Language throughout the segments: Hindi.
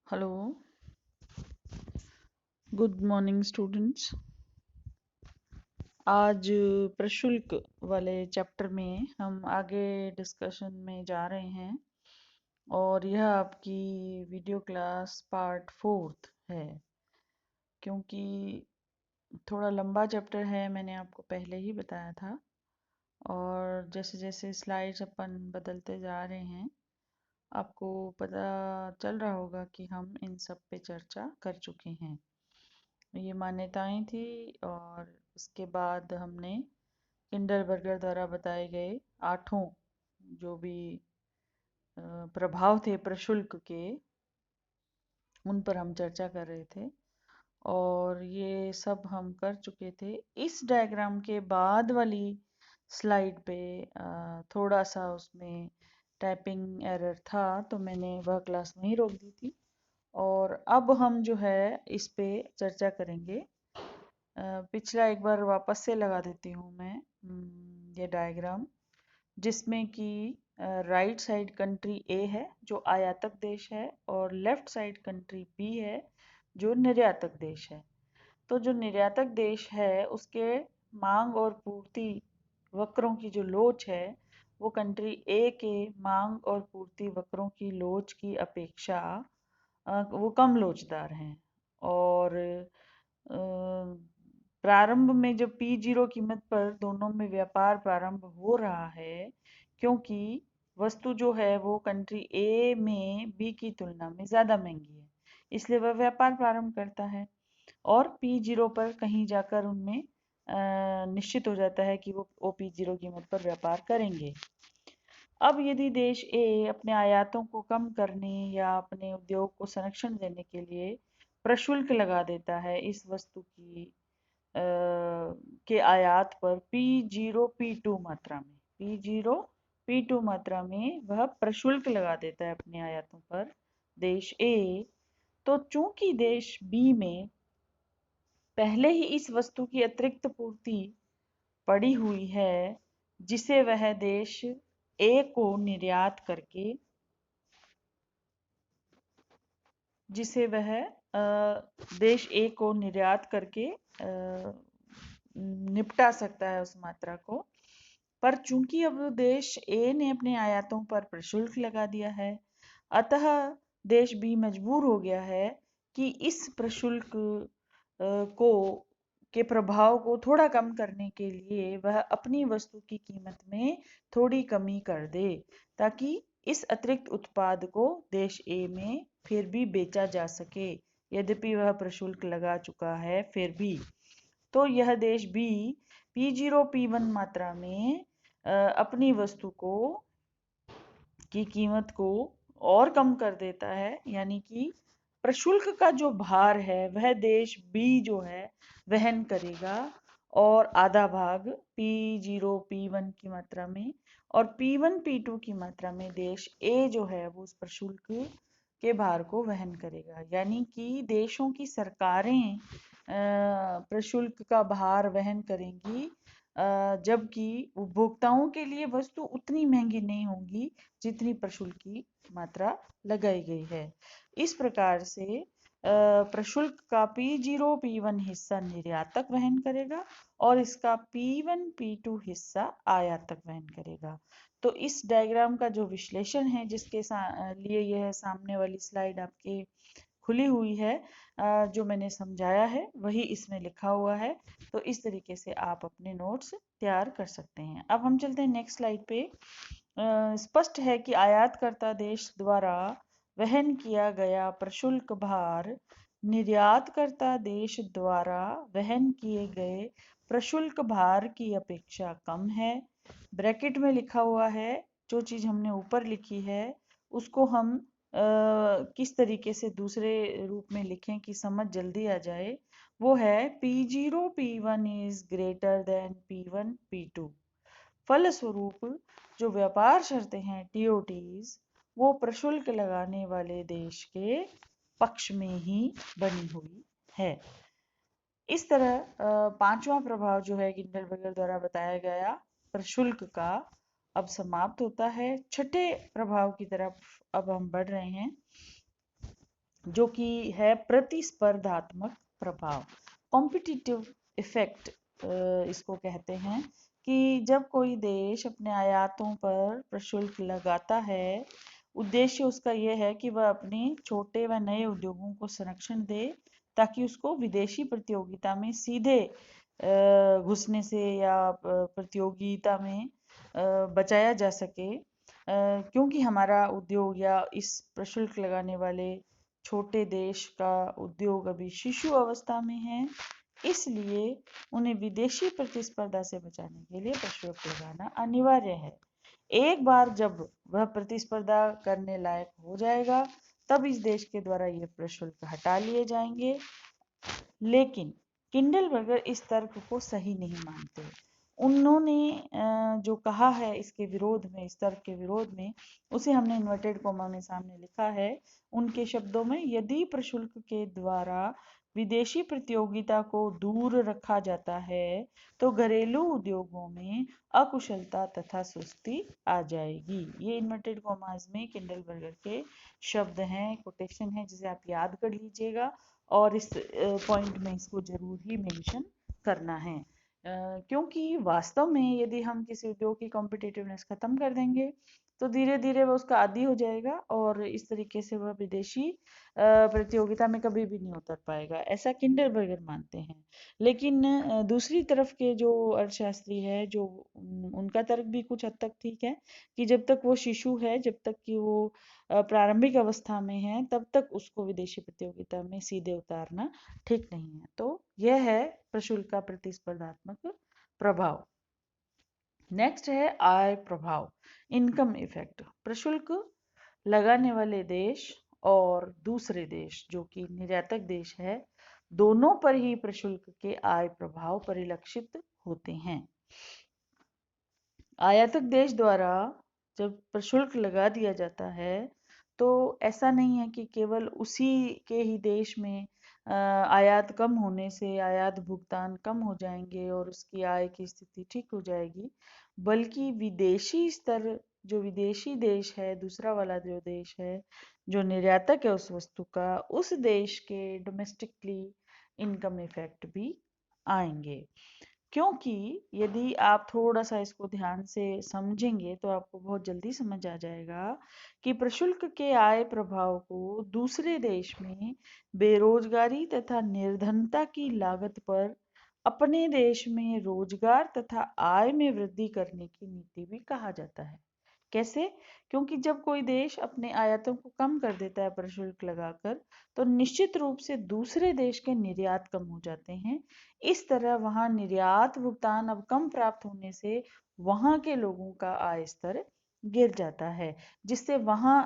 Hello, good morning students. आज प्रशुल्क वाले चैप्टर में हम आगे डिस्कशन में जा रहे हैं और यह आपकी वीडियो क्लास पार्ट 4 है। क्योंकि थोड़ा लंबा चैप्टर है, मैंने आपको पहले ही बताया था, और जैसे जैसे स्लाइड्स अपन बदलते जा रहे हैं आपको पता चल रहा होगा कि हम इन सब पे चर्चा कर चुके हैं। ये मान्यताएं थी और इसके बाद हमने किंडरबर्गर द्वारा बताए गए 8 जो भी प्रभाव थे प्रशुल्क के, उन पर हम चर्चा कर रहे थे और ये सब हम कर चुके थे। इस डायग्राम के बाद वाली स्लाइड पे थोड़ा सा उसमें टाइपिंग एरर था, तो मैंने वह क्लास वहीं रोक दी थी और अब हम जो है इस पे चर्चा करेंगे। पिछला एक बार वापस से लगा देती हूँ मैं ये डायग्राम, जिसमें कि राइट साइड कंट्री ए है जो आयातक देश है और लेफ्ट साइड कंट्री बी है जो निर्यातक देश है। तो जो निर्यातक देश है उसके मांग और पूर्ति वक्रों की जो लोच है वो कंट्री ए के मांग और पूर्ति वक्रों की लोच की अपेक्षा वो कम लोचदार हैं। और प्रारंभ में जब P0 कीमत पर दोनों में व्यापार प्रारंभ हो रहा है, क्योंकि वस्तु जो है वो कंट्री ए में बी की तुलना में ज़्यादा महंगी है, इसलिए वह व्यापार प्रारंभ करता है और P0 पर कहीं जाकर उनमें निश्चित हो जाता है कि वो P0 कीमत पर व्यापार करेंगे। अब यदि देश ए अपने आयातों को कम करने या अपने उद्योग को संरक्षण देने के लिए प्रशुल्क लगा देता है इस वस्तु की के आयात पर P0 P2 मात्रा में, P0 P2 मात्रा में वह प्रशुल्क लगा देता है अपने आयातों पर देश ए। तो चूंकि देश बी में पहले ही इस वस्तु की अतिरिक्त पूर्ति पड़ी हुई है, जिसे वह देश ए को निर्यात करके जिसे वह देश ए को निर्यात करके निपटा सकता है उस मात्रा को। पर चूंकि अब देश ए ने अपने आयातों पर प्रशुल्क लगा दिया है, अतः देश बी मजबूर हो गया है कि इस प्रशुल्क को के प्रभाव को थोड़ा कम करने के लिए वह अपनी वस्तु की कीमत में थोड़ी कमी कर दे, ताकि इस अतिरिक्त उत्पाद को देश ए में फिर भी बेचा जा सके, यद्यपि वह प्रशुल्क लगा चुका है फिर भी। तो यह देश बी P0 P1 मात्रा में अपनी वस्तु को की कीमत को और कम कर देता है, यानी कि प्रशुल्क का जो भार है वह देश बी जो है वहन करेगा और आधा भाग P0 P1 की मात्रा में और P1 P2 की मात्रा में देश ए जो है वो उस प्रशुल्क के भार को वहन करेगा। यानी कि देशों की सरकारें प्रशुल्क का भार वहन करेंगी, जबकि उपभोक्ताओं के लिए वस्तु उतनी महंगी नहीं होगी जितनी प्रशुल्क की मात्रा लगाई गई है। इस प्रकार से प्रशुल्क का P0 P1 हिस्सा निर्यातक वहन करेगा और इसका P1 P2 हिस्सा आयातक वहन करेगा। तो इस डायग्राम का जो विश्लेषण है, जिसके लिए यह सामने वाली स्लाइड आपके खुली हुई है, जो मैंने समझाया है वही इसमें लिखा हुआ है। तो इस तरीके से आप अपने नोट्स तैयार कर सकते हैं। अब हम चलते हैं नेक्स्ट स्लाइड पे। स्पष्ट है कि आयातकर्ता देश द्वारा वहन किया गया प्रशुल्क भार निर्यातकर्ता देश द्वारा वहन किए गए प्रशुल्क भार की अपेक्षा कम है। ब्रैकेट में लिखा हुआ है, जो चीज हमने ऊपर लिखी है उसको हम किस तरीके से दूसरे रूप में लिखें कि समझ जल्दी आ जाए, वो है P0 P1 is greater than P1 P2। फलस्वरूप जो व्यापार शर्तें हैं TOTs, वो प्रशुल्क लगाने वाले देश के पक्ष में ही बनी हुई है। इस तरह पांचवा प्रभाव जो है किंडरबर्गर द्वारा बताया गया प्रशुल्क का अब समाप्त होता है। छठे प्रभाव की तरफ अब हम बढ़ रहे हैं। जो कि है प्रतिस्पर्धात्मक प्रभाव, कॉम्पिटिटिव इफेक्ट इसको कहते हैं। कि जब कोई देश अपने आयातों पर प्रशुल्क लगाता है, उद्देश्य उसका यह है कि वह अपने छोटे व नए उद्योगों को संरक्षण दे, ताकि उसको विदेशी प्रतियोगिता में सीधे घुसने से या प्रतियोगिता में बचाया जा सके। क्योंकि हमारा उद्योग या इस प्रशुल्क लगाने वाले छोटे देश का उद्योग अभी शिशु अवस्था में है, इसलिए उन्हें विदेशी प्रतिस्पर्धा से बचाने के लिए प्रशुल्क लगाना अनिवार्य है। एक बार जब वह प्रतिस्पर्धा करने लायक हो जाएगा, तब इस देश के द्वारा ये प्रशुल्क हटा लिए जाएंगे। लेकिन किंडलबर्गर इस तर्क को सही नहीं मानते। उन्होंने जो कहा है इसके विरोध में, इस तर्क के विरोध में, उसे हमने इन्वर्टेड कोमा में सामने लिखा है। उनके शब्दों में, यदि प्रशुल्क के द्वारा विदेशी प्रतियोगिता को दूर रखा जाता है, तो घरेलू उद्योगों में अकुशलता तथा सुस्ती आ जाएगी। ये इन्वर्टेड कोमास में किंडलबर्गर के शब्द हैं, कोटेशन है, जिसे आप याद कर लीजिएगा और इस पॉइंट में इसको जरूर ही मेंशन करना है। क्योंकि वास्तव में यदि हम किसी उद्योग की कॉम्पिटिटिवनेस खत्म कर देंगे, तो धीरे धीरे वह उसका आदी हो जाएगा और इस तरीके से वह विदेशी प्रतियोगिता में कभी भी नहीं उतर पाएगा, ऐसा किंडलबर्गर मानते हैं। लेकिन दूसरी तरफ के जो अर्थशास्त्री है, जो उनका तर्क भी कुछ हद तक ठीक है कि जब तक वो शिशु है, जब तक कि वो प्रारंभिक अवस्था में है, तब तक उसको विदेशी प्रतियोगिता में सीधे उतारना ठीक नहीं है। तो यह है प्रशुल्क का प्रतिस्पर्धात्मक प्रभाव। नेक्स्ट है आय प्रभाव, इनकम इफेक्ट। प्रशुल्क लगाने वाले देश और दूसरे देश जो कि निर्यातक देश है, दोनों पर ही प्रशुल्क के आय प्रभाव परिलक्षित होते हैं। आयातक देश द्वारा जब प्रशुल्क लगा दिया जाता है, तो ऐसा नहीं है कि केवल उसी के ही देश में आयात कम होने से आयात भुगतान कम हो जाएंगे और उसकी आय की स्थिति ठीक हो जाएगी, बल्कि विदेशी स्तर, जो विदेशी देश है, दूसरा वाला जो देश है, जो निर्यातक है उस वस्तु का, उस देश के डोमेस्टिकली इनकम इफेक्ट भी आएंगे। क्योंकि यदि आप थोड़ा सा इसको ध्यान से समझेंगे, तो आपको बहुत जल्दी समझ आ जाएगा कि प्रशुल्क के आय प्रभाव को दूसरे देश में बेरोजगारी तथा निर्धनता की लागत पर अपने देश में रोजगार तथा आय में वृद्धि करने की नीति भी कहा जाता है। कैसे? क्योंकि जब कोई देश अपने आयातों को कम कर देता है प्रशुल्क लगाकर, तो निश्चित रूप से दूसरे देश के निर्यात कम हो जाते हैं। इस तरह वहां निर्यात भुगतान अब कम प्राप्त होने से वहां के लोगों का आय स्तर गिर जाता है, जिससे वहां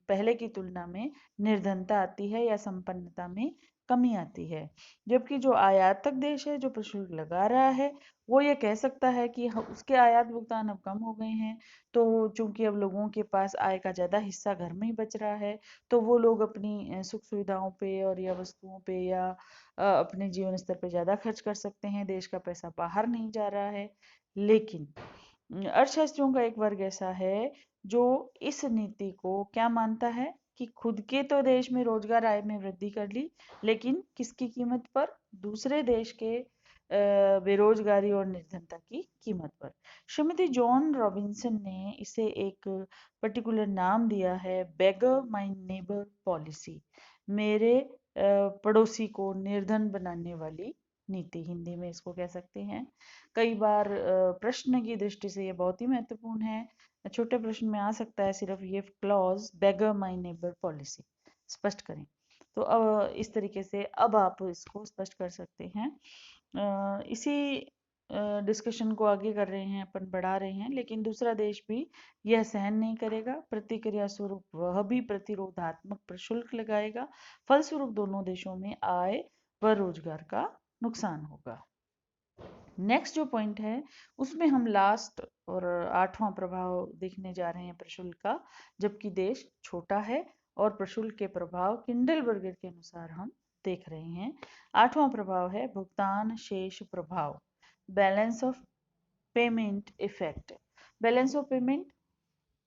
पहले की तुलना में निर्धनता आती है या संपन्नता में कमी आती है। जबकि जो आयातक देश है, जो प्रशुल्क लगा रहा है, वो ये कह सकता है कि उसके आयात भुगतान अब कम हो गए हैं, तो चूंकि अब लोगों के पास आय का ज़्यादा हिस्सा घर में ही बच रहा है, तो वो लोग अपनी सुख सुविधाओं पे और या वस्तुओं पे या अपने जीवन स्तर पे ज़्यादा खर्च कर सकते हैं, देश का पैसा बाहर नहीं जा रहा है। लेकिन अर्थशास्त्रियों का एक वर्ग ऐसा है जो इस नीति को क्या मानता है कि खुद के तो देश में रोजगार आय में वृद्धि कर ली, लेकिन किसकी कीमत पर? दूसरे देश के बेरोजगारी और निर्धनता की कीमत पर। श्रीमती जॉन रॉबिन्सन ने इसे एक पर्टिकुलर नाम दिया है, बेगर माय नेबर पॉलिसी, मेरे पड़ोसी को निर्धन बनाने वाली नीति, हिंदी में इसको कह सकते हैं। कई बार प्रश्न की दृष्टि से ये बहुत ही महत्वपूर्ण है। छोटे प्रश्न में आ सकता है सिर्फ ये clause, beggar my neighbour policy स्पष्ट करें। तो इस तरीके से अब आप इसको स्पष्ट कर सकते हैं। इसी डिस्कशन को आगे कर रहे हैं, अपन बढ़ा रहे हैं, लेकिन दूसरा देश भी यह सहन नहीं करेगा। प्रतिक्रिया स्वरूप वह भी प्रतिरोधात्मक प्रशुल्क लगाएगा। फलस्वरूप दोनों देशों में आय व रोजगार का नुकसान होगा। नेक्स्ट जो पॉइंट है, उसमें हम लास्ट और 8वां प्रभाव देखने जा रहे हैं प्रशुल्क का, जबकि देश छोटा है और प्रशुल्क के प्रभाव किंडलबर्गर के अनुसार हम देख रहे हैं। 8वां प्रभाव है भुगतान शेष प्रभाव, balance of payment effect. Balance of payment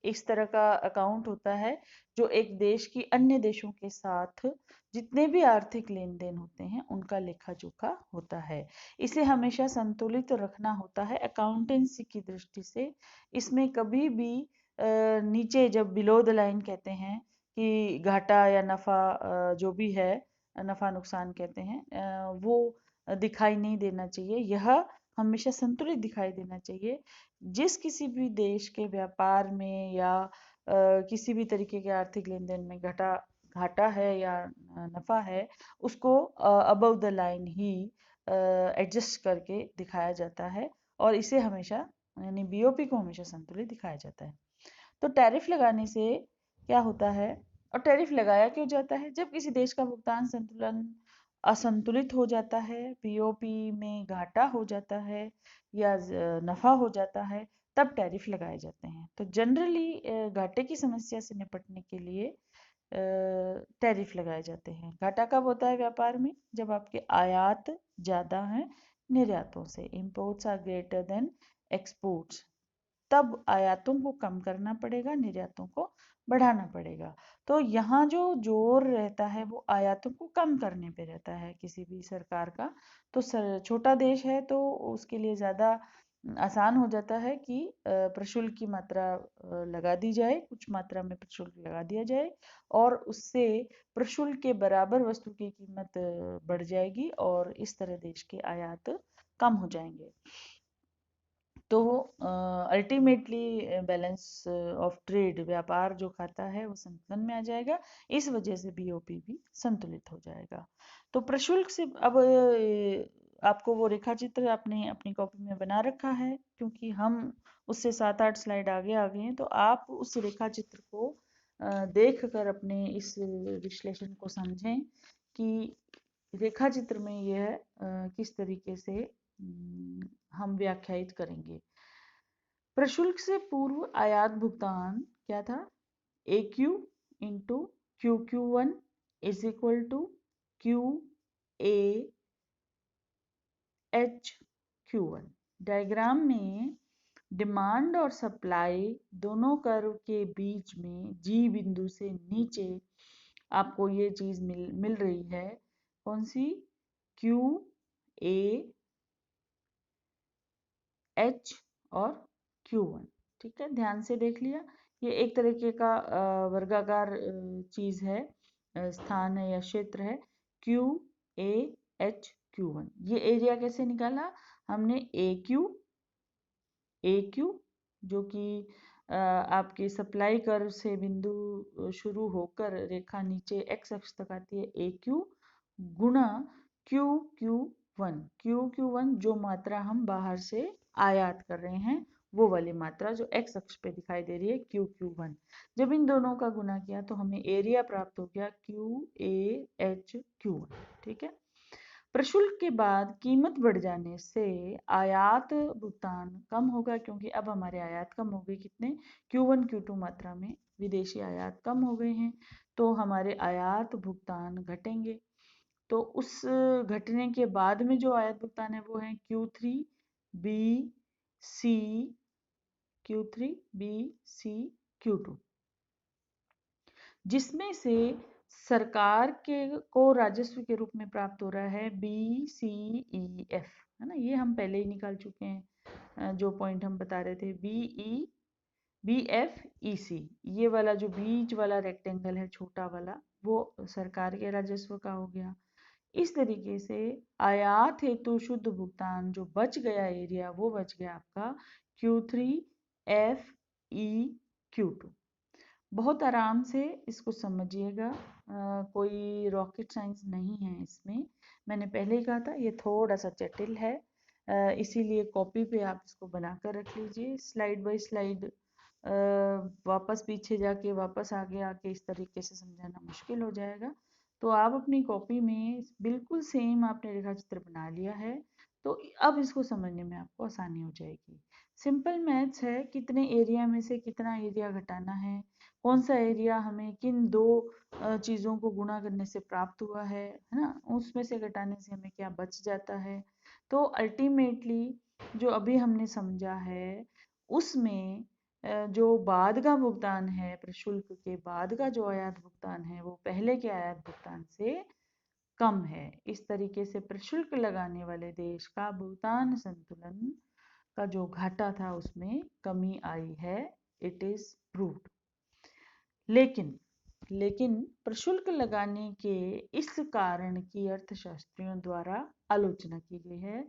इस तरह का अकाउंट होता है जो एक देश की अन्य देशों के साथ जितने भी आर्थिक लेन देन होते हैं उनका लेखा जोखा होता है। इसे हमेशा संतुलित रखना होता है अकाउंटेंसी की दृष्टि से। इसमें कभी भी नीचे जब बिलो द लाइन कहते हैं कि घाटा या नफा जो भी है, नफा नुकसान कहते हैं, वो दिखाई नहीं देना चाहिए। यह हमेशा संतुलित दिखाई देना चाहिए। जिस किसी भी देश के व्यापार में या किसी भी तरीके के आर्थिक लेन देन में घाटा है या नफा है, उसको above the line he adjust करके दिखाया जाता है और इसे हमेशा, यानी बीओपी को हमेशा संतुलित दिखाया जाता है। तो टैरिफ लगाने से क्या होता है, और टैरिफ लगाया क्यों जाता है? जब किसी देश का भुगतान संतुलन असंतुलित हो जाता है, बीओपी में घाटा हो जाता है या नफा हो जाता है, तब टैरिफ लगाए जाते हैं। तो जनरली घाटे की समस्या से निपटने के लिए टैरिफ लगाए जाते हैं। घाटा कब होता है व्यापार में? जब आपके आयात ज़्यादा हैं निर्यातों से, imports are greater than exports, तब आयातों को कम करना पड़ेगा, निर्यातों को बढ़ाना पड़ेगा। तो यहाँ जो जोर रहता है वो आयातों को कम करने पे रहता है किसी भी सरकार का। तो छोटा देश है तो उसके लिए ज़्यादा आसान हो जाता है कि प्रशुल्क की मात्रा लगा दी जाए, कुछ मात्रा में प्रशुल्क लगा दिया जाए और उससे प्रशुल्क के बराबर वस्तु की कीमत बढ़ जाएगी और इस तरह देश के आयात कम हो जाएंगे। तो अल्टीमेटली बैलेंस ऑफ ट्रेड, व्यापार जो खाता है वो संतुलन में आ जाएगा। इस वजह से बीओपी भी संतुलित हो जाएगा। तो प्रशुल्क से अब आपको वो रेखा चित्र आपने अपनी कॉपी में बना रखा है, क्योंकि हम उससे 7-8 स्लाइड आगे आ गए हैं। तो आप उस रेखा चित्र को देख कर अपने इस विश्लेषण को समझें कि रेखा चित्र में यह किस तरीके से हम व्याख्यायित करेंगे। प्रशुल्क से पूर्व आयात भुगतान क्या था? A Q into QQ1 is equal to QAHQ1। Diagram में डिमांड और सप्लाई दोनों कर्व के बीच में जी बिंदु से नीचे आपको ये चीज मिल रही है। कौन सी? QAH और Q1। ठीक है, ध्यान से देख लिया। ये एक तरीके का वर्गाकार चीज है, स्थान है या क्षेत्र है। QAHQ1। ये एरिया कैसे निकाला हमने? ए क्यू जो कि आपके सप्लाई कर्व से बिंदु शुरू होकर रेखा नीचे एक्स अक्ष तक आती है, ए क्यू गुणा क्यू क्यू वन जो मात्रा हम बाहर से आयात कर रहे हैं, वो वाली मात्रा जो एक्स अक्ष पे दिखाई दे रही है, QQ1। जब इन दोनों का गुना किया तो हमें एरिया प्राप्त हो गया QAHQ1। ठीक है। प्रशुल्क के बाद कीमत बढ़ जाने से आयात भुगतान कम होगा, क्योंकि अब हमारे आयात कम हो गए। कितने? Q1 Q2 मात्रा में विदेशी आयात कम हो गए हैं, तो हमारे आयात भुगतान घटेंगे। तो उस घटने के बाद में जो आयात भुगतान है वो है Q3 B C Q2, जिसमें से सरकार के को राजस्व के रूप में प्राप्त हो रहा है BCEF, है ना? ये हम पहले ही निकाल चुके हैं। जो पॉइंट हम बता रहे थे, BFEC, ये वाला जो बीच वाला रेक्टेंगल है छोटा वाला, वो सरकार के राजस्व का हो गया। इस तरीके से आयात हेतु शुद्ध भुगतान जो बच गया एरिया, वो बच गया आपका Q3FEQ2। बहुत आराम से इसको समझिएगा, कोई रॉकेट साइंस नहीं है इसमें। मैंने पहले ही कहा था ये थोड़ा सा जटिल है, इसीलिए कॉपी पे आप इसको बनाकर रख लीजिए, स्लाइड बाय स्लाइड वापस पीछे जाके वापस आगे आके इस तरीके से समझाना मुश्किल हो जाएगा। तो आप अपनी कॉपी में बिल्कुल सेम आपने रेखा चित्र बना लिया है, तो अब इसको समझने में आपको आसानी हो जाएगी। सिंपल मैथ्स है, कितने एरिया में से कितना एरिया घटाना है, कौन सा एरिया हमें किन दो चीज़ों को गुणा करने से प्राप्त हुआ है ना, उसमें से घटाने से हमें क्या बच जाता है। तो अल्टीमेटली जो अभी हमने समझा है उसमें जो बाद का भुगतान है, प्रशुल्क के बाद का जो आयात भुगतान है वो पहले के आयात भुगतान से कम है। इस तरीके से प्रशुल्क लगाने वाले देश का भुगतान संतुलन का जो घाटा था उसमें कमी आई है। It is proved. लेकिन लेकिन प्रशुल्क लगाने के इस कारण की अर्थशास्त्रियों द्वारा आलोचना की गई है।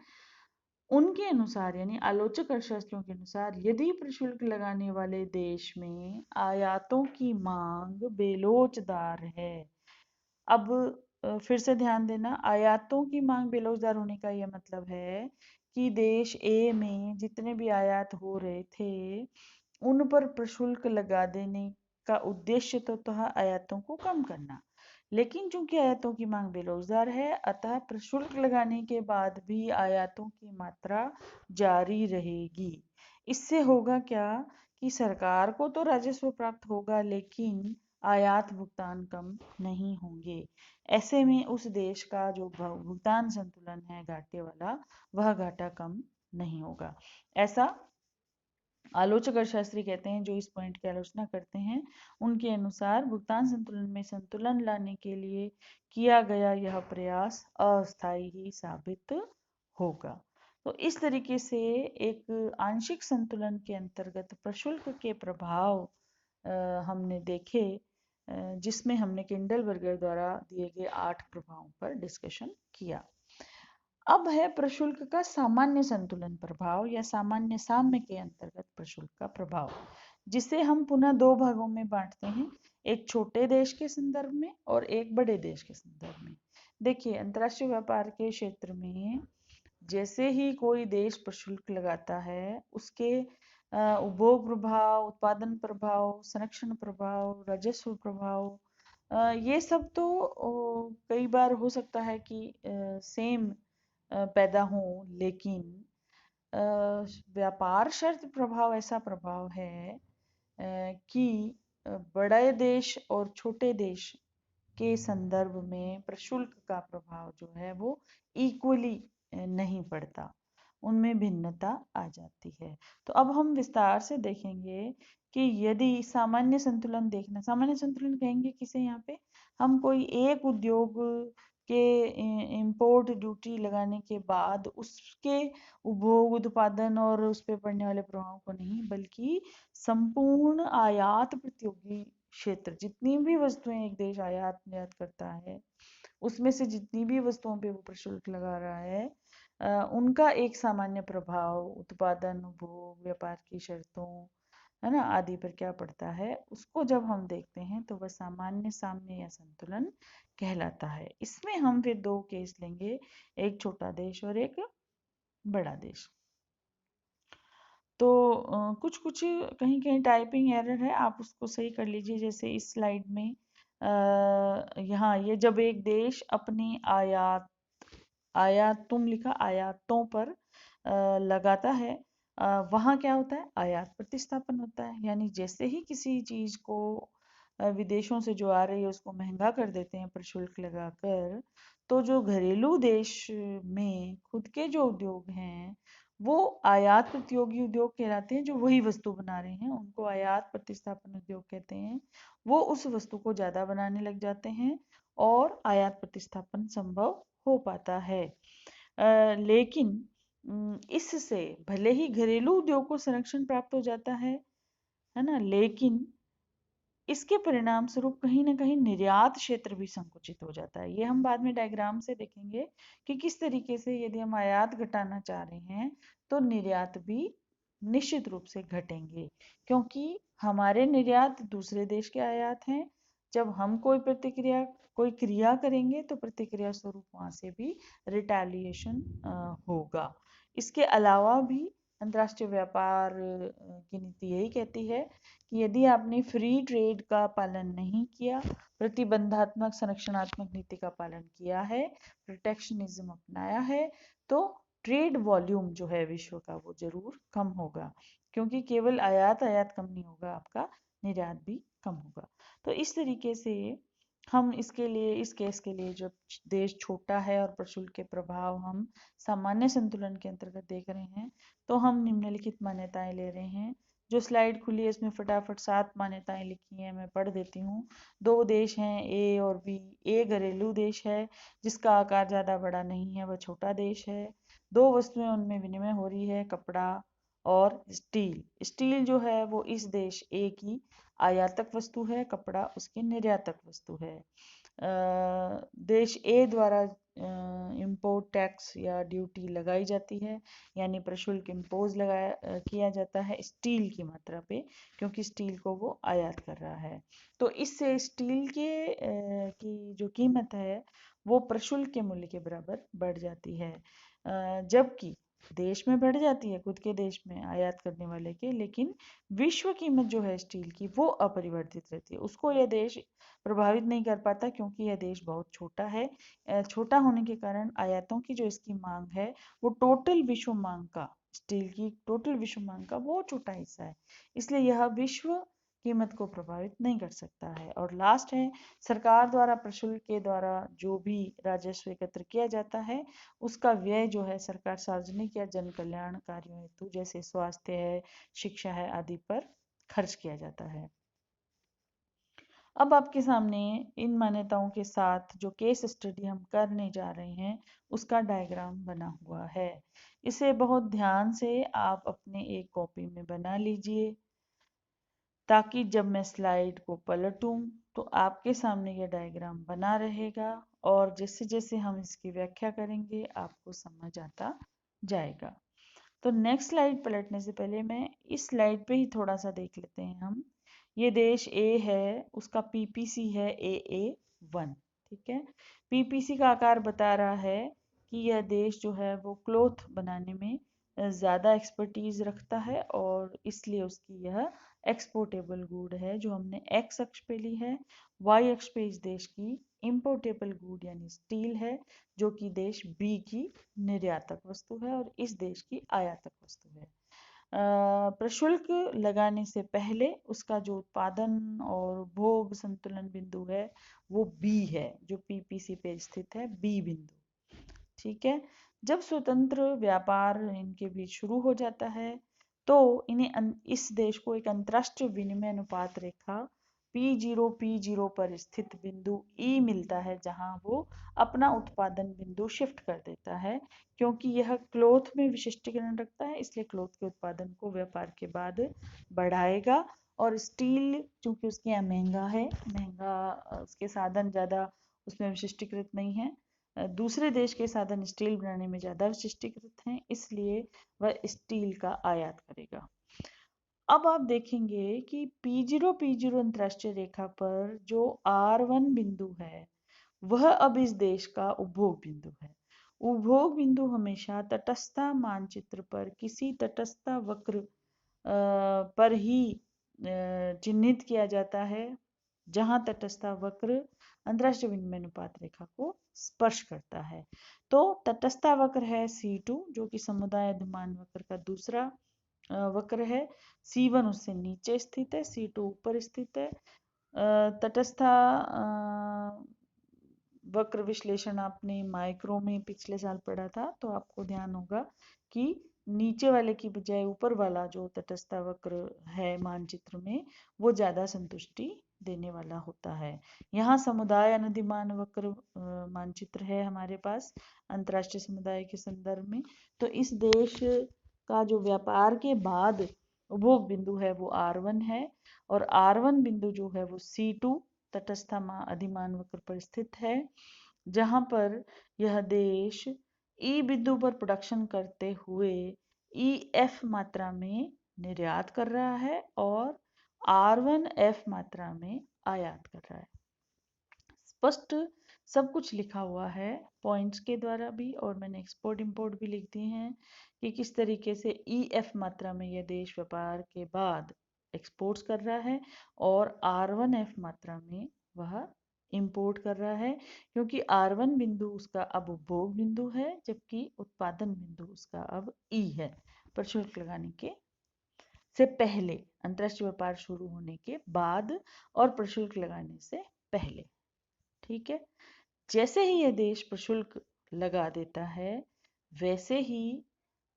उनके अनुसार यानी आलोचक अर्थशास्त्रियों के अनुसार यदि प्रशुल्क लगाने वाले देश में आयातों की मांग बेलोचदार है। अब फिर से ध्यान देना, आयातों की मांग बेलोचदार होने का यह मतलब है कि देश ए में जितने भी आयात हो रहे थे उन पर प्रशुल्क लगा देने का उद्देश्य तो था आयातों को कम करना। लेकिन चूंकि आयातों की मांग बेरोजगार है, अतः प्रशुल्क लगाने के बाद भी आयातों की मात्रा जारी रहेगी। इससे होगा क्या कि सरकार को तो राजस्व प्राप्त होगा, लेकिन आयात भुगतान कम नहीं होंगे। ऐसे में उस देश का जो भुगतान संतुलन है घाटे वाला, वह घाटा कम नहीं होगा। ऐसा आलोचक अर्थशास्त्री कहते हैं, जो इस पॉइंट की आलोचना करते हैं। उनके अनुसार भुगतान संतुलन में संतुलन लाने के लिए किया गया यह प्रयास अस्थायी ही साबित होगा। तो इस तरीके से एक आंशिक संतुलन के अंतर्गत प्रशुल्क के प्रभाव हमने देखे, जिसमें हमने किंडलबर्गर द्वारा दिए गए 8 प्रभावों पर डिस्कशन किया। अब है प्रशुल्क का सामान्य संतुलन प्रभाव या सामान्य साम्य के अंतर्गत प्रशुल्क का प्रभाव, जिसे हम पुनः दो भागों में बांटते हैं, एक छोटे देश के संदर्भ में और एक बड़े देश के संदर्भ में। देखिए, अंतर्राष्ट्रीय व्यापार के क्षेत्र में जैसे ही कोई देश प्रशुल्क लगाता है, उसके उपभोग प्रभाव, उत्पादन प्रभाव, संरक्षण प्रभाव, राजस्व प्रभाव, ये सब तो कई बार हो सकता है कि सेम पैदा हों, लेकिन व्यापार शर्त प्रभाव ऐसा प्रभाव है कि बड़े देश और छोटे देश के संदर्भ में प्रशुल्क का प्रभाव जो है वो इक्वली नहीं पड़ता, उनमें भिन्नता आ जाती है। तो अब हम विस्तार से देखेंगे कि यदि सामान्य संतुलन देखना, सामान्य संतुलन कहेंगे किसे यहाँ पे, हम कोई एक उद्योग के इंपोर्ट ड्यूटी लगाने के बाद उसके उपभोग, उत्पादन और उस पर पड़ने वाले प्रभाव को नहीं, बल्कि संपूर्ण आयात प्रतियोगी क्षेत्र, जितनी भी वस्तुएं एक देश आयात निर्यात करता है उसमें से जितनी भी वस्तुओं पे वो प्रशुल्क लगा रहा है, उनका एक सामान्य प्रभाव उत्पादन, उपभोग, व्यापार की शर्तों, है ना, आदि पर क्या पड़ता है, उसको जब हम देखते हैं तो वह सामान्य साम्य या संतुलन कहलाता है। इसमें हम फिर दो केस लेंगे, एक छोटा देश और एक बड़ा देश। तो कुछ कुछ कहीं कहीं टाइपिंग एरर है, आप उसको सही कर लीजिए। जैसे इस स्लाइड में यहाँ ये जब एक देश अपनी तुम लिखा आयातों पर लगाता है, वहाँ क्या होता है, आयात प्रतिस्थापन होता है। यानी जैसे ही किसी चीज को विदेशों से जो आ रही है उसको महंगा कर देते हैं प्रशुल्क लगाकर, तो जो घरेलू देश में खुद के जो उद्योग हैं वो आयात प्रतियोगी उद्योग कहलाते हैं। जो वही वस्तु बना रहे हैं उनको आयात प्रतिस्थापन उद्योग कहते हैं। वो उस वस्तु को ज्यादा बनाने लग जाते हैं और आयात प्रतिस्थापन संभव हो पाता है। लेकिन इससे भले ही घरेलू उद्योग को संरक्षण प्राप्त हो जाता है ना, लेकिन इसके परिणाम स्वरूप कहीं ना कहीं निर्यात क्षेत्र भी संकुचित हो जाता है। ये हम बाद में डायग्राम से देखेंगे कि किस तरीके से यदि हम आयात घटाना चाह रहे हैं तो निर्यात भी निश्चित रूप से घटेंगे, क्योंकि हमारे निर्यात दूसरे देश के आयात हैं। जब हम कोई क्रिया करेंगे तो प्रतिक्रिया स्वरूप वहां से भी रिटेलिएशन होगा। इसके अलावा भी अंतर्राष्ट्रीय व्यापार की नीति यही कहती है कि यदि आपने फ्री ट्रेड का पालन नहीं किया, प्रतिबंधात्मक संरक्षणात्मक नीति का पालन किया है, प्रोटेक्शनिज्म अपनाया है, तो ट्रेड वॉल्यूम जो है विश्व का वो जरूर कम होगा, क्योंकि केवल आयात कम नहीं होगा, आपका निर्यात भी कम होगा। तो इस तरीके से हम इसके लिए, इस केस के लिए, जब देश छोटा है और प्रशुल्क के प्रभाव हम सामान्य संतुलन के अंतर्गत देख रहे हैं, तो हम निम्नलिखित मान्यताएं ले रहे हैं। जो स्लाइड खुली है इसमें फटाफट 7 मान्यताएं लिखी हैं, मैं पढ़ देती हूँ। 2 देश हैं, ए और बी। ए घरेलू देश है जिसका आकार ज़्यादा बड़ा नहीं है, वह छोटा देश है। 2 वस्तुएं उनमें विनिमय हो रही है, कपड़ा और स्टील। स्टील जो है वो इस देश ए की आयातक वस्तु है, कपड़ा उसकी निर्यातक वस्तु है। देश ए द्वारा इंपोर्ट टैक्स या ड्यूटी लगाई जाती है, यानी प्रशुल्क इम्पोज किया जाता है स्टील की मात्रा पे, क्योंकि स्टील को वो आयात कर रहा है। तो इससे स्टील की जो कीमत है वो प्रशुल्क के मूल्य के बराबर बढ़ जाती है, जबकि देश में बढ़ जाती है खुद के देश में आयात करने वाले के, लेकिन विश्व कीमत जो है स्टील की वो अपरिवर्तित रहती है, उसको यह देश प्रभावित नहीं कर पाता क्योंकि यह देश बहुत छोटा है। छोटा होने के कारण आयातों की जो इसकी मांग है वो टोटल विश्व मांग का, स्टील की टोटल विश्व मांग का बहुत छोटा हिस्सा है, इसलिए यह विश्व कीमत को प्रभावित नहीं कर सकता है। और लास्ट है, सरकार द्वारा प्रशुल्क के द्वारा जो भी राजस्व एकत्र किया जाता है उसका व्यय जो है सरकार सार्वजनिक या जन कल्याण कार्यों हेतु जैसे स्वास्थ्य है, शिक्षा है आदि पर खर्च किया जाता है। अब आपके सामने इन मान्यताओं के साथ जो केस स्टडी हम करने जा रहे हैं उसका डायग्राम बना हुआ है। इसे बहुत ध्यान से आप अपने एक कॉपी में बना लीजिए ताकि जब मैं स्लाइड को पलटूं तो आपके सामने यह डायग्राम बना रहेगा और जैसे जैसे हम इसकी व्याख्या करेंगे आपको समझ आता जाएगा। तो नेक्स्ट स्लाइड पलटने से पहले मैं इस स्लाइड पे ही थोड़ा सा देख लेते हैं हम। ये देश ए है, उसका पीपीसी है AA1, ठीक है। पीपीसी का आकार बता रहा है कि यह देश जो है वो क्लोथ बनाने में ज़्यादा एक्सपर्टीज रखता है और इसलिए उसकी यह एक्सपोर्टेबल गुड है जो हमने एक्स अक्ष पे ली है। वाई अक्ष पे इस देश की इम्पोर्टेबल गुड यानी स्टील है जो कि देश बी की निर्यातक वस्तु है और इस देश की आयातक वस्तु है। प्रशुल्क लगाने से पहले उसका जो उत्पादन और भोग संतुलन बिंदु है वो बी है, जो पीपीसी पे स्थित है बी बिंदु, ठीक है। जब स्वतंत्र व्यापार इनके बीच शुरू हो जाता है तो इन्हें इस देश को एक अंतरराष्ट्रीय विनिमय अनुपात रेखा P0 पर स्थित बिंदु ई मिलता है जहां वो अपना उत्पादन बिंदु शिफ्ट कर देता है, क्योंकि यह क्लोथ में विशिष्टीकरण रखता है इसलिए क्लोथ के उत्पादन को व्यापार के बाद बढ़ाएगा। और स्टील चूंकि उसके यहाँ महंगा है, उसके साधन ज़्यादा उसमें विशिष्टीकृत नहीं है, दूसरे देश के साधन स्टील बनाने में ज़्यादा विशिष्टीकृत हैं, इसलिए वह स्टील का आयात करेगा। अब आप देखेंगे कि P0 अंतरराष्ट्रीय रेखा पर जो R1 बिंदु है वह अब इस देश का उपभोग बिंदु है। उपभोग बिंदु हमेशा तटस्थता मानचित्र पर किसी तटस्थता वक्र पर ही चिन्हित किया जाता है जहां तटस्थता वक्र अंतरराष्ट्रीय विनिमय अनुपात रेखा को स्पर्श करता है। तो तटस्थता वक्र है C2 जो कि समुदाय अधिमान वक्र का दूसरा वक्र है। C1 उससे नीचे स्थित है, C2 ऊपर स्थित है। तटस्थता वक्र विश्लेषण आपने माइक्रो में पिछले साल पढ़ा था तो आपको ध्यान होगा कि नीचे वाले की बजाय ऊपर वाला जो तटस्थता वक्र है मानचित्र में वो ज्यादा संतुष्टि देने वाला होता है। यहाँ समुदाय अनधिमान वक्र मानचित्र है हमारे पास अंतरराष्ट्रीय समुदाय के संदर्भ में। तो इस देश का जो व्यापार के बाद उपभोग बिंदु है वो R1 है और R1 बिंदु जो है वो C2 तटस्थ अधिमान वक्र पर स्थित है, जहां पर यह देश ई बिंदु पर प्रोडक्शन करते हुए EF मात्रा में निर्यात कर रहा है और R1F मात्रा में आयात कर रहा है। स्पष्ट सब कुछ लिखा हुआ है पॉइंट्स के द्वारा भी और मैंने एक्सपोर्ट इंपोर्ट भी लिख दिए हैं कि किस तरीके से EF मात्रा में यह देश व्यापार के बाद एक्सपोर्ट्स कर रहा है और R1F मात्रा में वह इंपोर्ट कर रहा है, क्योंकि R1 बिंदु उसका अब उपभोग बिंदु है जबकि उत्पादन बिंदु उसका अब E है। प्रशुल्क लगाने के से पहले, अंतरराष्ट्रीय व्यापार शुरू होने के बाद और प्रशुल्क लगाने से पहले, ठीक है। जैसे ही यह देश प्रशुल्क लगा देता है वैसे ही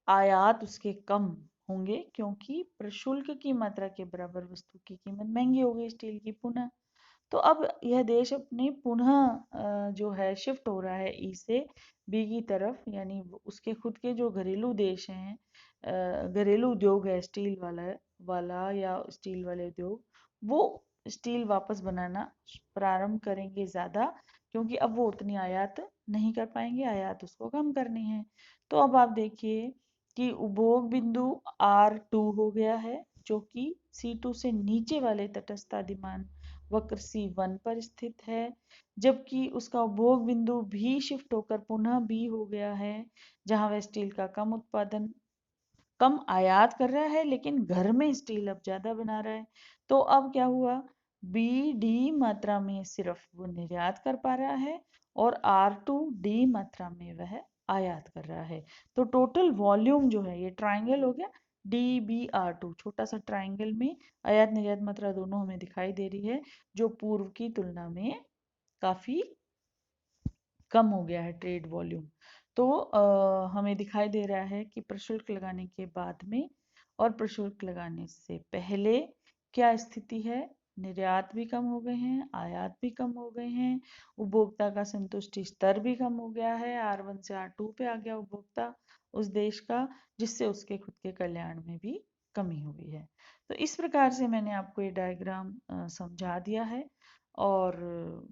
आयात उसके कम होंगे क्योंकि प्रशुल्क की मात्रा के बराबर वस्तु की कीमत महंगी हो गई स्टील की पुनः। तो अब यह देश अपने पुनः जो है शिफ्ट हो रहा है ई से बी की तरफ, यानी उसके खुद के जो घरेलू देश हैं, घरेलू उद्योग है स्टील वाला या स्टील वाले उद्योग, वो स्टील वापस बनाना प्रारंभ करेंगे ज़्यादा, क्योंकि अब वो उतनी आयात नहीं कर पाएंगे, आयात उसको कम करनी है। तो अब आप देखिए कि उपभोग बिंदु R2 हो गया है, जो कि C2 से नीचे वाले तटस्थ अधिमान वक्र C1 पर स्थित है, जबकि उसका उपभोग बिंदु भी शिफ्ट होकर पुनः B हो गया है, जहां वह स्टील का कम आयात कर रहा है, लेकिन घर में स्टील अब ज्यादा बना रहा है। तो अब क्या हुआ, बी डी मात्रा में सिर्फ वो निर्यात कर पा रहा है और R2 डी मात्रा में वह आयात कर रहा है। तो टोटल वॉल्यूम जो है, ये ट्राइंगल हो गया DBR2, छोटा सा ट्राइंगल में आयात निर्यात मात्रा दोनों हमें दिखाई दे रही है, जो पूर्व की तुलना में काफी कम हो गया है ट्रेड वॉल्यूम। तो हमें दिखाई दे रहा है कि प्रशुल्क लगाने के बाद में और प्रशुल्क लगाने से पहले क्या स्थिति है। निर्यात भी कम हो गए हैं, आयात भी कम हो गए हैं, उपभोक्ता का संतुष्टि स्तर भी कम हो गया है, R1 से R2 पे आ गया उपभोक्ता उस देश का, जिससे उसके खुद के कल्याण में भी कमी हुई है। तो इस प्रकार से मैंने आपको ये डायग्राम समझा दिया है, और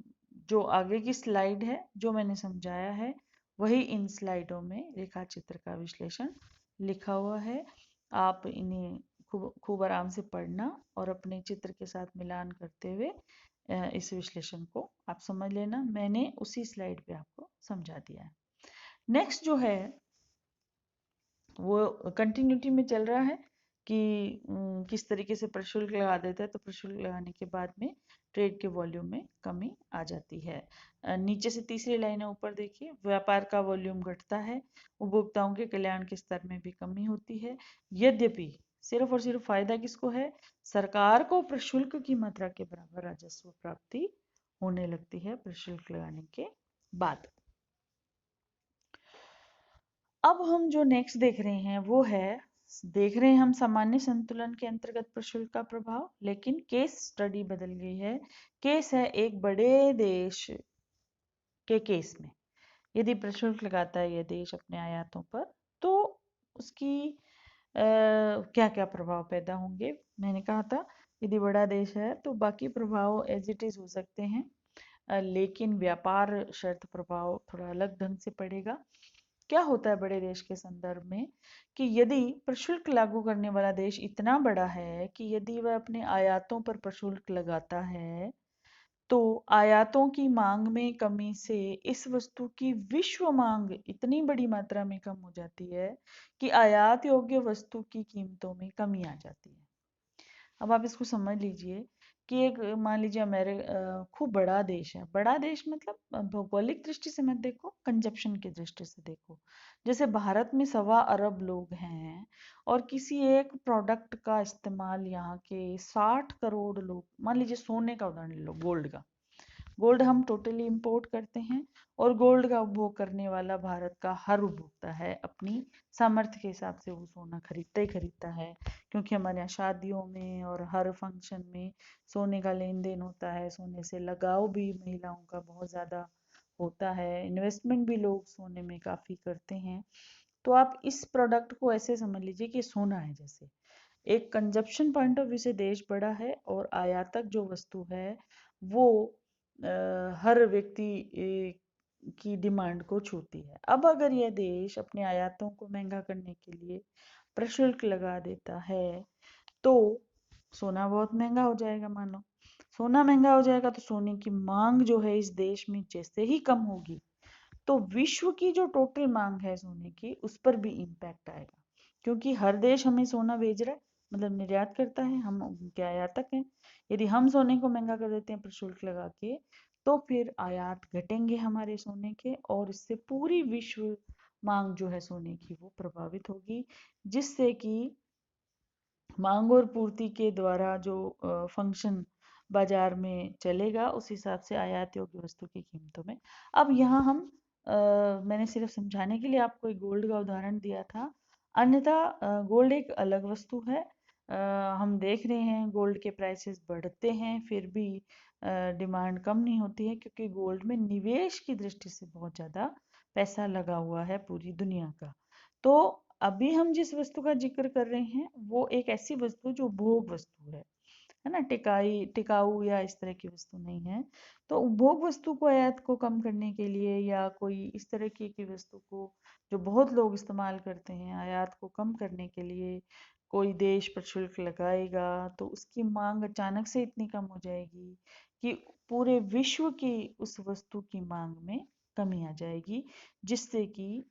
जो आगे की स्लाइड है जो मैंने समझाया है वही इन स्लाइडों में रेखा चित्र का विश्लेषण लिखा हुआ है। आप इन्हें खूब खूब आराम से पढ़ना और अपने चित्र के साथ मिलान करते हुए इस विश्लेषण को आप समझ लेना। मैंने उसी स्लाइड पे आपको समझा दिया है। नेक्स्ट जो है वो कंटिन्यूटी में चल रहा है कि किस तरीके से प्रशुल्क लगा देता है, तो प्रशुल्क लगाने के बाद में ट्रेड के वॉल्यूम में कमी आ जाती है। नीचे से तीसरी लाइन है, ऊपर देखिए, व्यापार का वॉल्यूम घटता है, उपभोक्ताओं के कल्याण के स्तर में भी कमी होती है। यद्यपि सिर्फ और सिर्फ फायदा किसको है, सरकार को प्रशुल्क की मात्रा के बराबर राजस्व प्राप्ति होने लगती है प्रशुल्क लगाने के बाद। अब हम जो नेक्स्ट देख रहे हैं वो है, देख रहे हैं हम सामान्य संतुलन के अंतर्गत प्रशुल्क का प्रभाव, लेकिन केस स्टडी बदल गई है। केस है एक बड़े देश के केस में, यदि प्रशुल्क लगाता है यह देश अपने आयातों पर, तो उसकी क्या क्या प्रभाव पैदा होंगे। मैंने कहा था यदि बड़ा देश है तो बाकी प्रभाव एज इट इज हो सकते हैं, लेकिन व्यापार शर्त प्रभाव थोड़ा अलग ढंग से पड़ेगा। क्या होता है बड़े देश के संदर्भ में कि यदि प्रशुल्क लागू करने वाला देश इतना बड़ा है कि यदि वह अपने आयातों पर प्रशुल्क लगाता है, तो आयातों की मांग में कमी से इस वस्तु की विश्व मांग इतनी बड़ी मात्रा में कम हो जाती है कि आयात योग्य वस्तु की कीमतों में कमी आ जाती है। अब आप इसको समझ लीजिए कि एक मान लीजिए खूब बड़ा देश है, बड़ा देश मतलब भौगोलिक दृष्टि से मत देखो, कंजप्शन की दृष्टि से देखो। जैसे भारत में 1.25 अरब लोग हैं और किसी एक प्रोडक्ट का इस्तेमाल यहाँ के 60 करोड़ लोग, मान लीजिए सोने का उदाहरण ले लो, गोल्ड का, गोल्ड हम टोटली इंपोर्ट करते हैं और गोल्ड का उपभोग करने वाला भारत का हर उपभोक्ता है, अपनी सामर्थ्य के हिसाब से वो सोना खरीदता ही खरीदता है, क्योंकि हमारे यहाँ शादियों में और हर फंक्शन में सोने का लेन देन होता है, सोने से लगाव भी महिलाओं का बहुत ज़्यादा होता है, इन्वेस्टमेंट भी लोग सोने में काफ़ी करते हैं। तो आप इस प्रोडक्ट को ऐसे समझ लीजिए कि सोना है। जैसे एक कंजप्शन पॉइंट ऑफ व्यू से देश बड़ा है और आयातक जो वस्तु है वो हर व्यक्ति की डिमांड को छूती है। अब अगर यह देश अपने आयातों को महंगा करने के लिए प्रशुल्क लगा देता है, तो सोना बहुत महंगा हो जाएगा। मानो सोना महंगा हो जाएगा तो सोने की मांग जो है इस देश में जैसे ही कम होगी, तो विश्व की जो टोटल मांग है सोने की उस पर भी इम्पैक्ट आएगा, क्योंकि हर देश हमें सोना भेज रहा है, मतलब निर्यात करता है, हम उनके आयातक हैं। यदि हम सोने को महंगा कर देते हैं प्रशुल्क लगा के, तो फिर आयात घटेंगे हमारे सोने के, और इससे पूरी विश्व मांग जो है सोने की वो प्रभावित होगी, जिससे कि मांग और पूर्ति के द्वारा जो फंक्शन बाजार में चलेगा उस हिसाब से आयात योग्य वस्तु की कीमतों में। अब यहाँ हम मैंने सिर्फ समझाने के लिए आपको एक गोल्ड का उदाहरण दिया था। अन्यथा गोल्ड एक अलग वस्तु है। हम देख रहे हैं गोल्ड के प्राइसेस बढ़ते हैं, फिर भी डिमांड कम नहीं होती है, क्योंकि गोल्ड में निवेश की दृष्टि से बहुत ज़्यादा पैसा लगा हुआ है पूरी दुनिया का। तो अभी हम जिस वस्तु का जिक्र कर रहे हैं वो एक ऐसी वस्तु जो भोग वस्तु है ना, टिकाऊ या इस तरह की वस्तु नहीं है। तो उपभोग वस्तु को आयात को कम करने के लिए, या कोई इस तरह की वस्तु को जो बहुत लोग इस्तेमाल करते हैं, आयात को कम करने के लिए कोई देश पर शुल्क लगाएगा, तो उसकी मांग अचानक से इतनी कम हो जाएगी कि पूरे विश्व की उस वस्तु की मांग में कमी आ जाएगी, जिससे कि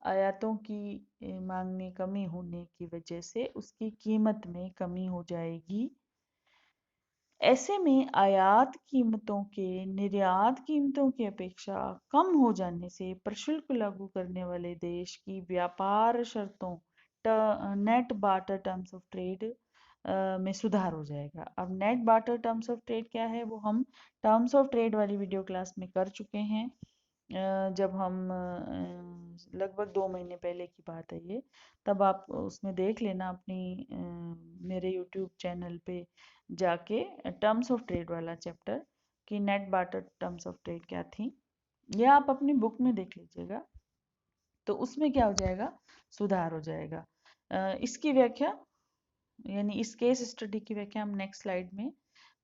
आयातों की मांग में कमी होने की वजह से उसकी कीमत में कमी हो जाएगी। ऐसे में आयात कीमतों के निर्यात कीमतों की अपेक्षा कम हो जाने से प्रशुल्क लागू करने वाले देश की व्यापार शर्तों net barter terms of trade में सुधार हो जाएगा। अब net barter terms of trade क्या है, वो हम टर्म्स ऑफ ट्रेड वाली वीडियो क्लास में कर चुके हैं। जब हम लगभग 2 महीने पहले की बात है ये, तब आप उसमें देख लेना अपनी मेरे यूट्यूब चैनल पे जाके टर्म्स ऑफ ट्रेड वाला चैप्टर कि net barter terms of trade क्या थी, या आप अपनी बुक में देख लीजिएगा। तो उसमें क्या हो जाएगा, सुधार हो जाएगा। इसकी व्याख्या यानी इस केस स्टडी की व्याख्या हम नेक्स्ट स्लाइड में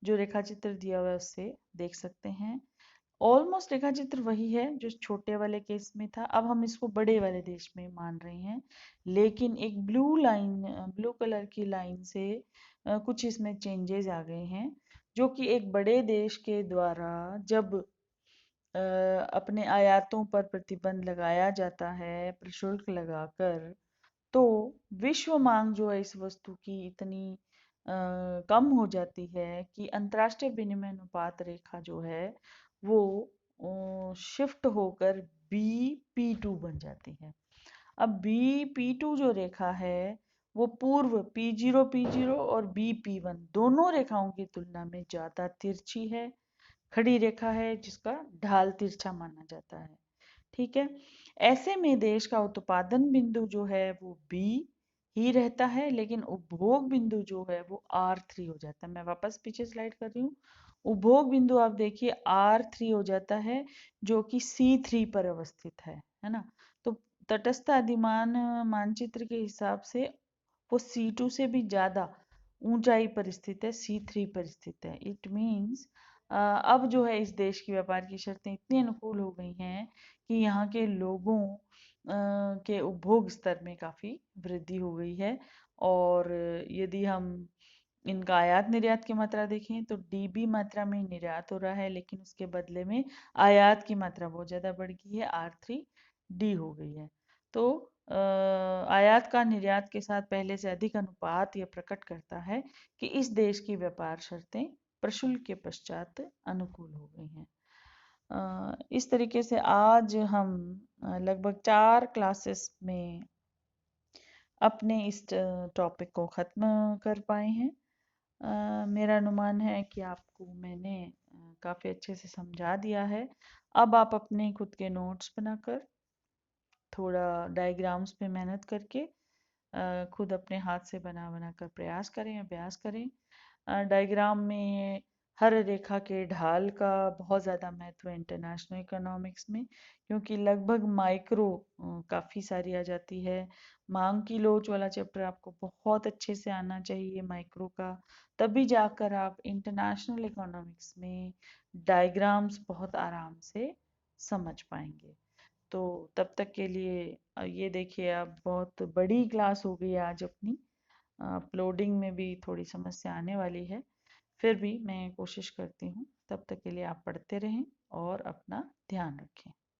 जो रेखा चित्र दिया हुआ है उससे देख सकते हैं। ऑलमोस्ट रेखा चित्र वही है जो छोटे वाले केस में था, अब हम इसको बड़े वाले देश में मान रहे हैं, लेकिन एक ब्लू कलर की लाइन से कुछ इसमें चेंजेस आ गए हैं, जो कि एक बड़े देश के द्वारा जब अपने आयातों पर प्रतिबंध लगाया जाता है प्रशुल्क लगाकर, तो विश्व मांग जो है इस वस्तु की इतनी कम हो जाती है कि अंतर्राष्ट्रीय विनिमय अनुपात रेखा जो है वो शिफ्ट होकर BP2 बन जाती है। अब BP2 जो रेखा है वो पूर्व P0 और BP1 दोनों रेखाओं की तुलना में ज्यादा तिरछी है, खड़ी रेखा है जिसका ढाल तिरछा माना जाता है। ठीक है। ऐसे में देश का उत्पादन बिंदु जो है वो B ही रहता है, लेकिन उपभोग बिंदु जो है वो R3 हो जाता है। मैं वापस पीछे स्लाइड कर रही हूँ। उपभोग बिंदु आप देखिए R3 हो जाता है, जो कि C3 पर अवस्थित है ना। तो तटस्थ अधिमान मानचित्र के हिसाब से वो C2 से भी ज्यादा ऊंचाई पर स्थित है, C3 पर स्थित है। इट मीन्स अब जो है इस देश की व्यापार की शर्तें इतनी अनुकूल हो गई हैं कि यहाँ के लोगों के उपभोग स्तर में काफी वृद्धि हो गई है। और यदि हम इनका आयात निर्यात की मात्रा देखें तो DB मात्रा में निर्यात हो रहा है, लेकिन उसके बदले में आयात की मात्रा बहुत ज्यादा बढ़ गई है, R3D हो गई है। तो आयात का निर्यात के साथ पहले से अधिक अनुपात यह प्रकट करता है कि इस देश की व्यापार शर्तें प्रशुल्क के पश्चात अनुकूल हो गई हैं। इस तरीके से आज हम लगभग 4 क्लासेस में अपने इस टॉपिक को ख़त्म कर पाए हैं। मेरा अनुमान है कि आपको मैंने काफ़ी अच्छे से समझा दिया है। अब आप अपने खुद के नोट्स बनाकर, थोड़ा डायग्राम्स पे मेहनत करके खुद अपने हाथ से बना बना कर प्रयास करें, अभ्यास करें। डायग्राम में हर रेखा के ढाल का बहुत ज़्यादा महत्व है इंटरनेशनल इकोनॉमिक्स में, क्योंकि लगभग माइक्रो काफ़ी सारी आ जाती है। मांग की लोच वाला चैप्टर आपको बहुत अच्छे से आना चाहिए माइक्रो का, तभी जाकर आप इंटरनेशनल इकोनॉमिक्स में डायग्राम्स बहुत आराम से समझ पाएंगे। तो तब तक के लिए ये देखिए, अब बहुत बड़ी क्लास हो गई आज अपनी, अपलोडिंग में भी थोड़ी समस्या आने वाली है, फिर भी मैं कोशिश करती हूँ। तब तक के लिए आप पढ़ते रहें और अपना ध्यान रखें।